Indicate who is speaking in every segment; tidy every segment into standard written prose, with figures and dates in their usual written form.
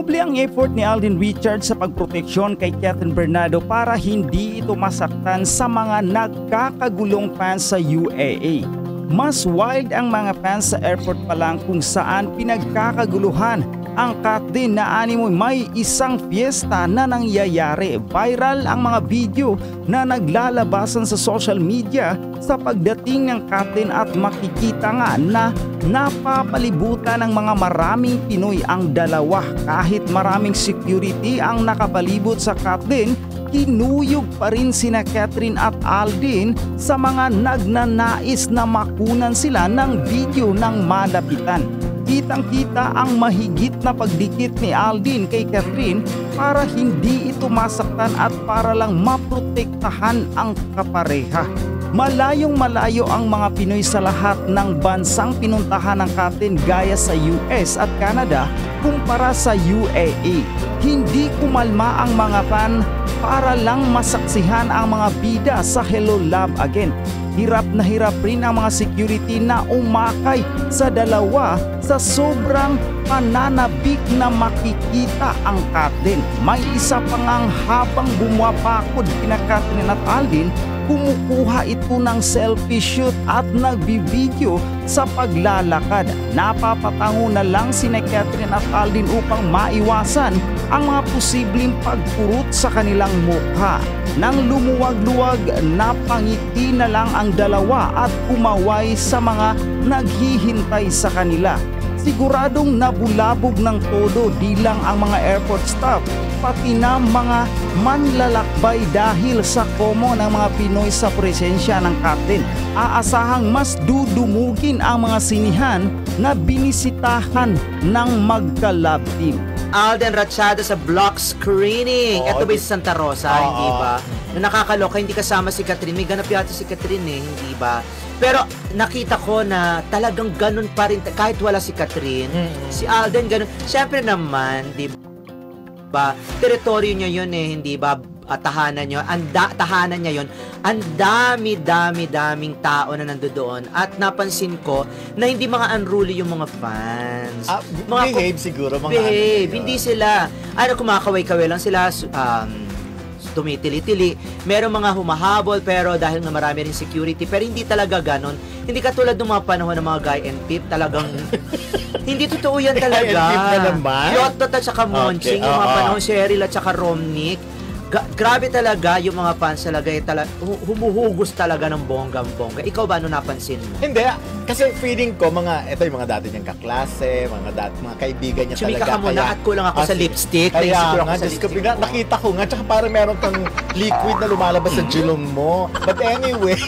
Speaker 1: Doble ang effort ni Alden Richards sa pagproteksyon kay Catherine Bernardo para hindi ito masaktan sa mga nagkakagulong fans sa UAA. Mas wild ang mga fans sa airport pa lang kung saan pinagkakaguluhan ang Kathlyn na animo may isang fiesta na nangyayari. Viral ang mga video na naglalabasan sa social media sa pagdating ng Kathlyn at makikita nga na napapalibutan ng mga maraming Pinoy ang dalawa. Kahit maraming security ang nakapalibot sa Kathlyn, kinuyog pa rin sina Catherine at Alden sa mga nagnanais na makunan sila ng video ng malapitan. Kitang-kita ang mahigit na pagdikit ni Alden kay Catherine para hindi ito masaktan at para lang maprotektahan ang kapareha. Malayong malayo ang mga Pinoy sa lahat ng bansang pinuntahan ng Kathlyn gaya sa US at Canada kumpara sa UAE. Hindi kumalma ang mga fan para lang masaksihan ang mga bida sa Hello Love Again. Hirap na hirap rin ang mga security na umakay sa dalawa sa sobrang pananabik na makikita ang Kathlyn. May isa pa ngang habang bumabakod kina Catherine at Alden, kumukuha ito ng selfie shoot at nagbibideo sa paglalakad. Napapatango na lang sina Catherine at Alden upang maiwasan ang mga posibleng pagkurot sa kanilang mukha. Nang lumuwag-luwag, napangiti na lang ang dalawa at umaway sa mga naghihintay sa kanila. Siguradong nabulabog ng todo di lang ang mga airport staff, pati na mga manlalakbay dahil sa komo ng mga Pinoy sa presensya ng Kathlyn. Aasahang mas dudumugin ang mga sinihan na binisitahan ng magka-love team.
Speaker 2: Alden Ratchado sa block screening. Ito ba sa Santa Rosa, hindi ba? Na nakakaloka, hindi kasama si Catherine. May ganap yata si Catherine hindi ba? Pero nakita ko na talagang ganun pa rin, kahit wala si Catherine, si Alden ganun. Siyempre naman, di ba? Teritoryo niya yun hindi ba? Tahanan niya, tahanan niya yun. Ang daming tao na nandoon. At napansin ko na hindi mga unruly yung mga fans.
Speaker 3: Behave siguro.
Speaker 2: Behave. Hindi sila, kumakaway-kaway lang sila, tumitili-tili. Merong mga humahabol pero dahil nga marami rin security. Pero hindi talaga ganon. Hindi katulad ng mga panahon ng mga guy and tip. Talagang hindi totoo yan talaga.
Speaker 3: Guy and tip na naman?
Speaker 2: Yotot at saka Monching. Yung mga panahon Cheryl at saka Romnick. Grabe talaga yung mga fans talaga, humuhugos talaga ng bonggang-bongga. Ikaw ba, ano napansin mo?
Speaker 3: Hindi, kasi feeling ko, ito yung mga dati niyang kaklase, mga kaibigan niya
Speaker 2: Chumika
Speaker 3: talaga.
Speaker 2: Ka muna at kulang ako sa lipstick.
Speaker 3: Kaya nga, nakita ko nga, tsaka parang meron kang liquid na lumalabas sa jilong mo. But anyway,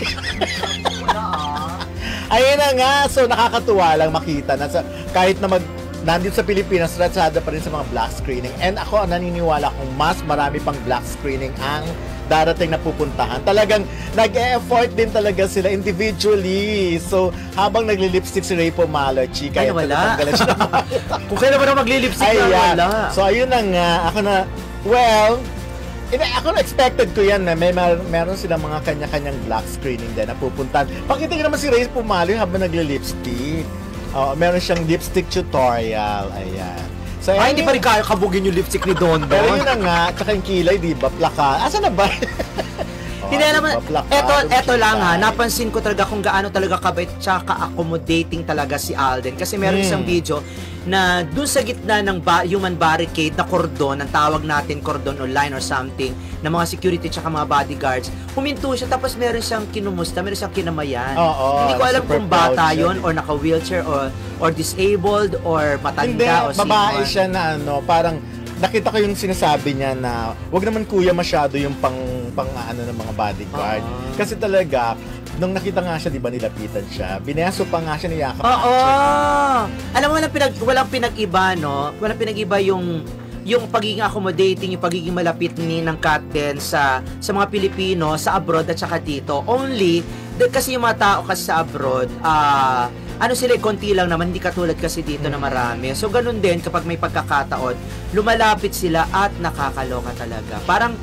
Speaker 3: ayun na nga, so nakakatuwa lang makita na kahit na nandito sa Pilipinas, ratsada pa rin sa mga black screening. And ako, naniniwala kung mas marami pang black screening ang darating na pupuntahan. Talagang nag-e-effort din talaga sila individually. So, habang nagli-lipstick si Ray Pomalochi, kaya
Speaker 2: wala.
Speaker 3: siya
Speaker 2: Kung kailan ba na magli-lipstick na wala.
Speaker 3: So, ayun na nga. Ako na-expected ko yan na meron silang mga kanya-kanyang black screening din na pupuntahan. Pakita nyo naman si Ray Pomalochi habang nagli-lipstick. Meron siyang lipstick tutorial. Ayan. So,
Speaker 2: hindi pa rin kaya kabugin yung lipstick ni Don Don.
Speaker 3: Pero yun na nga, tsaka yung kilay, di ba? Plaka. Asa na ba?
Speaker 2: Hindi naman, eto lang napansin ko talaga kung gaano talaga kabait tsaka accommodating talaga si Alden. Kasi meron isang video na dun sa gitna ng human barricade na cordon, ang tawag natin cordon or line or something, ng mga security tsaka mga bodyguards, huminto siya tapos meron siyang kinumusta, meron siyang kinamayan. Hindi ko alam kung bata yun or naka-wheelchair or disabled or matanda o sino.
Speaker 3: Babae siya na parang nakita ko yung sinasabi niya na wag naman kuya masyado yung pang ng mga bodyguard. Kasi talaga, nung nakita nga siya, di ba, nilapitan siya, binayaso pa nga siya, niyakap nga siya.
Speaker 2: Alam mo, walang pinag-iba, no? Walang pinag-iba yung pagiging accommodating, yung pagiging malapit ng Kathlyn sa mga Pilipino, sa abroad at saka dito. Only, kasi yung mga tao kasi sa abroad, sila, konti lang naman, hindi katulad kasi dito na marami. So, ganun din, kapag may pagkakataon, lumalapit sila at nakakaloka talaga. Parang,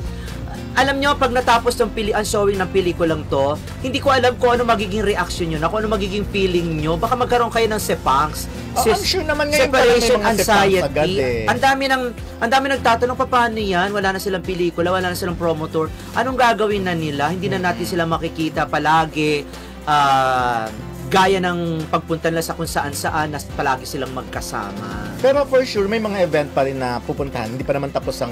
Speaker 2: alam nyo, pag natapos ang showing ng pelikulang to, hindi ko alam kung ano magiging reaction nyo na, kung ano magiging feeling nyo. Baka magkaroon kayo ng sepangs.
Speaker 3: I'm sure naman ngayon pala may
Speaker 2: Separation
Speaker 3: mga sepangs agad
Speaker 2: anxiety. Ang dami nagtatanong, paano yan? Wala na silang pelikula, wala na silang promotor. Anong gagawin na nila? Hindi na natin sila makikita palagi. Gaya ng pagpunta nila sa kung saan-saan, palagi silang magkasama.
Speaker 3: Pero for sure, may mga event pa rin na pupuntahan. Hindi pa naman tapos ang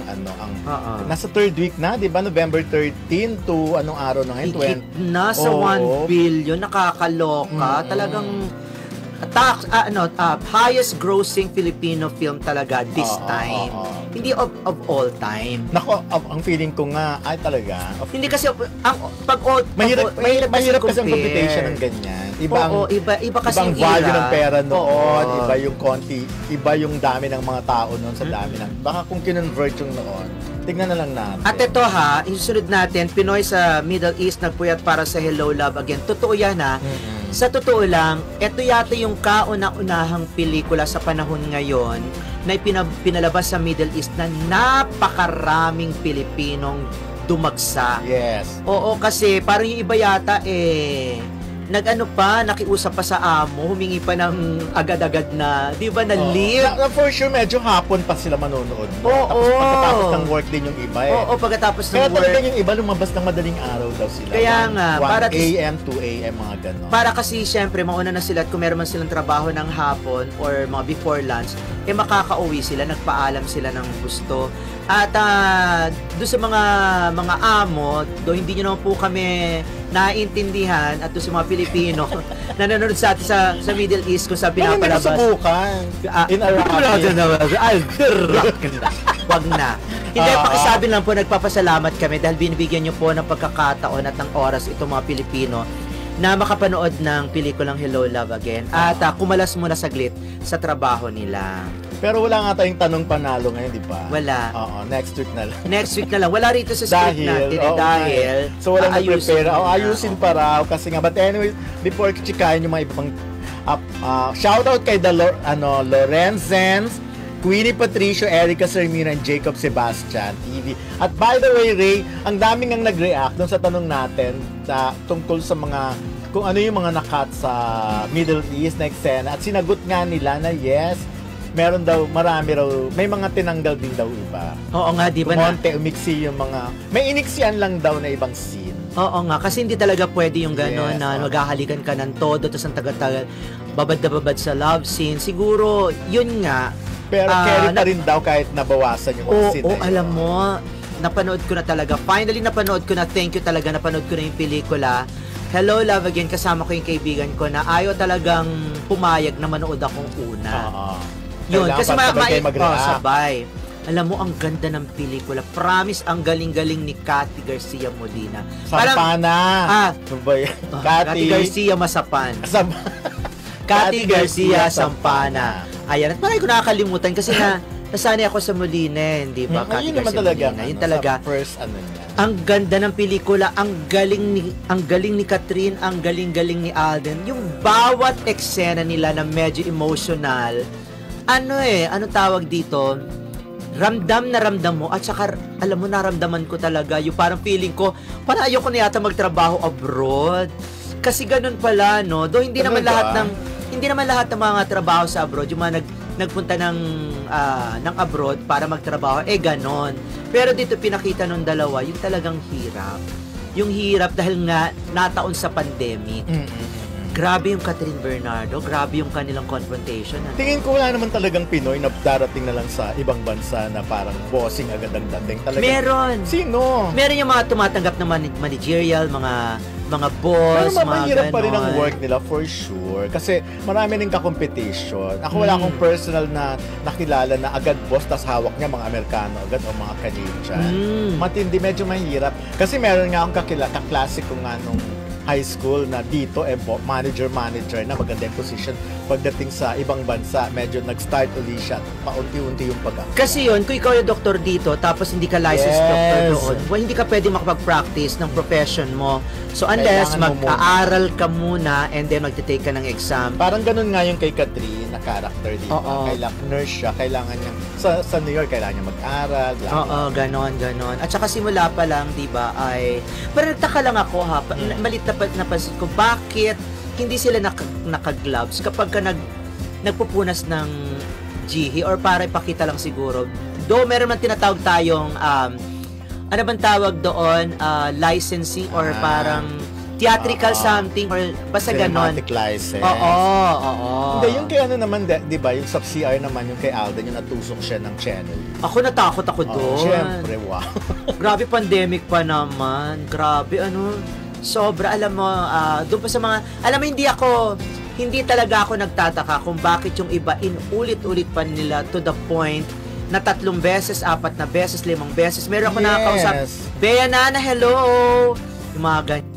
Speaker 3: nasa third week na, di ba? November 13 to anong araw na ngayon?
Speaker 2: Higit na sa 1 billion, nakakaloka. Talagang highest grossing Filipino film talaga this time. Hindi of all time.
Speaker 3: Nako, ang feeling ko nga, ay talaga.
Speaker 2: Hindi kasi,
Speaker 3: Mahirap kasi ang competition ng ganyan.
Speaker 2: Iba kasi
Speaker 3: ibang
Speaker 2: yung
Speaker 3: value
Speaker 2: era.
Speaker 3: ng pera noon,
Speaker 2: Oo.
Speaker 3: iba yung konti, iba yung dami ng mga tao noon sa dami ng, baka kung kinonvert yung noon, tignan na lang natin.
Speaker 2: At ito ha, isusunod natin, Pinoy sa Middle East nagpuyat para sa Hello Love Again. Totoo yan ha. Sa totoo lang, ito yata yung kauna-unahang pelikula sa panahon ngayon na pinalabas sa Middle East na napakaraming Pilipinong dumagsa.
Speaker 3: Yes.
Speaker 2: Oo, kasi parang yung iba yata nakiusap pa sa amo, humingi pa ng agad-agad na, di ba, na leave?
Speaker 3: For sure, medyo hapon pa sila manonood.
Speaker 2: Oo.
Speaker 3: Tapos pagkatapos ng work din yung iba
Speaker 2: Oo, pagkatapos ng
Speaker 3: Kaya
Speaker 2: work.
Speaker 3: talagang yung iba lumabas ng madaling araw daw sila.
Speaker 2: Kaya nga,
Speaker 3: 1 a.m., 2 a.m., mga ganon.
Speaker 2: Para kasi, syempre, mauna na sila at kung meron man silang trabaho ng hapon or mga before lunch, makakauwi sila, nagpaalam sila ng gusto. At doon sa mga amo, hindi nyo naman po kami naiintindihan at doon sa mga Pilipino na nanonood sa atin sa Middle East kung sa pinapalabas.
Speaker 3: Hindi mo subukan. In
Speaker 2: Wag na. Hindi, pakisabi lang po, nagpapasalamat kami dahil binibigyan nyo po ng pagkakataon at ng oras itong mga Pilipino na makapanood ng pelikulang Hello Love Again at kumalas muna saglit sa trabaho nila.
Speaker 3: Pero wala nga tayong tanong panalo ngayon, di ba?
Speaker 2: Wala.
Speaker 3: Oo, next week na lang.
Speaker 2: Next week na lang. Wala rito sa script natin dahil
Speaker 3: so walang
Speaker 2: aayusin
Speaker 3: na-prepare.
Speaker 2: muna.
Speaker 3: Ayusin pa raw kasi nga. But anyway, before chikahin yung mga ibang shoutout kay Lorenzens, Queenie Patricio, Erica Sermina, and Jacob Sebastian TV. At by the way, Ray, ang daming ang nag-react dun sa tanong natin tungkol sa mga kung ano yung mga nakat sa Middle East na eksena. At sinagot nga nila na yes, meron daw, marami raw, may mga tinanggal din daw iba.
Speaker 2: Oo nga, di ba
Speaker 3: Kumonte, umiksi yung mga, may iniksian lang daw na ibang scene.
Speaker 2: Oo nga, kasi hindi talaga pwede yung gano'n
Speaker 3: Yes,
Speaker 2: na maghahalikan ka ng todo, tapos ang tagal-tagal, babad na babad sa love scene. Siguro, yun nga.
Speaker 3: Pero carry pa rin daw kahit nabawasan yung mga scene na yun.
Speaker 2: Alam mo, napanood ko na talaga. Finally, napanood ko na. Thank you talaga. Napanood ko na yung pelikula. Hello Love Again, kasama ko yung kaibigan ko na ayaw talagang pumayag na manood akong una. Yun, kasi sabay. Alam mo, ang ganda ng pelikula. Promise, ang galing-galing ni Cathy Garcia Molina.
Speaker 3: Sampana.
Speaker 2: Cathy Garcia Masapan. Cathy Garcia Sampana. Ayan, at parang ko nakakalimutan kasi nasanay ako sa Molina, di ba? Cathy Garcia Molina. Yun talaga.
Speaker 3: First, niya.
Speaker 2: Ang ganda ng pelikula, ang galing ni Catherine, ang galing-galing ni Alden. Yung bawat eksena nila na medyo emotional, ano tawag dito? Ramdam na ramdam mo at saka alam mo, naramdaman ko talaga yung parang feeling ko, parang ayoko na yata magtrabaho abroad. Kasi ganun pala, no? Do hindi naman lahat ng mga trabaho sa abroad, yung mga nagpunta ng abroad para magtrabaho, ganon. Pero dito pinakita nung dalawa, yung talagang hirap. Yung hirap dahil nga nataon sa pandemic. Grabe yung Catherine Bernardo, grabe yung kanilang confrontation.
Speaker 3: Tingin ko wala naman talagang Pinoy na darating na lang sa ibang bansa na parang bossing agad ang dating. Talagang,
Speaker 2: Meron.
Speaker 3: Sino?
Speaker 2: Meron yung mga tumatanggap ng managerial, mga boss,
Speaker 3: pero
Speaker 2: mga
Speaker 3: mahirap pa rin ang
Speaker 2: ganon.
Speaker 3: work nila for sure. Kasi marami rin ka-competition. Ako wala akong personal na nakilala na agad boss tas hawak niya mga Amerikano agad o mga Canadian. Matindi, medyo mahirap. Kasi meron nga akong kaklase ko nga nung high school na dito, manager na maganda yung position. Pagdating sa ibang bansa, medyo nag-start uli siya. Paunti-unti yung pag-akyat.
Speaker 2: Kasi yun, kung ikaw yung doktor dito, tapos hindi ka licensed
Speaker 3: Yes.
Speaker 2: doctor doon, well, hindi ka pwede makapag-practice ng profession mo. So unless
Speaker 3: Kailangan mo
Speaker 2: mag-aaral ka muna and then magte-take ka ng exam.
Speaker 3: Parang ganun nga yung kay Catherine na character dito.
Speaker 2: Oo.
Speaker 3: Kailangan nurse siya, kailangan niya sa New York kailangan niya mag-aral. bla, bla.
Speaker 2: Oo, ganon. At saka simula pa lang, di ba, ay... Pero nagtaka lang ako, ha, malit na napansin ko, bakit hindi sila naka-gloves kapag ka nagpupunas ng GHI or para ipakita lang siguro. Though meron man tinatawag tayong, ano bang tawag doon, licensing or parang theatrical something or basta ganon.
Speaker 3: Cinematic license.
Speaker 2: Oo.
Speaker 3: Hindi, yung kay ano naman, di ba, yung sa CR naman, yung kay Alden, yung natusok siya ng channel.
Speaker 2: Ako natakot ako doon.
Speaker 3: Siyempre, wow.
Speaker 2: Grabe, pandemic pa naman. Grabe, sobra, alam mo, doon pa sa mga, alam mo, hindi talaga ako nagtataka kung bakit yung iba inulit-ulit pa nila to the point na 3 beses, 4 na beses, 5 beses. Meron ako nakakausap, Bea Nana, hello! Yung mga ganyan.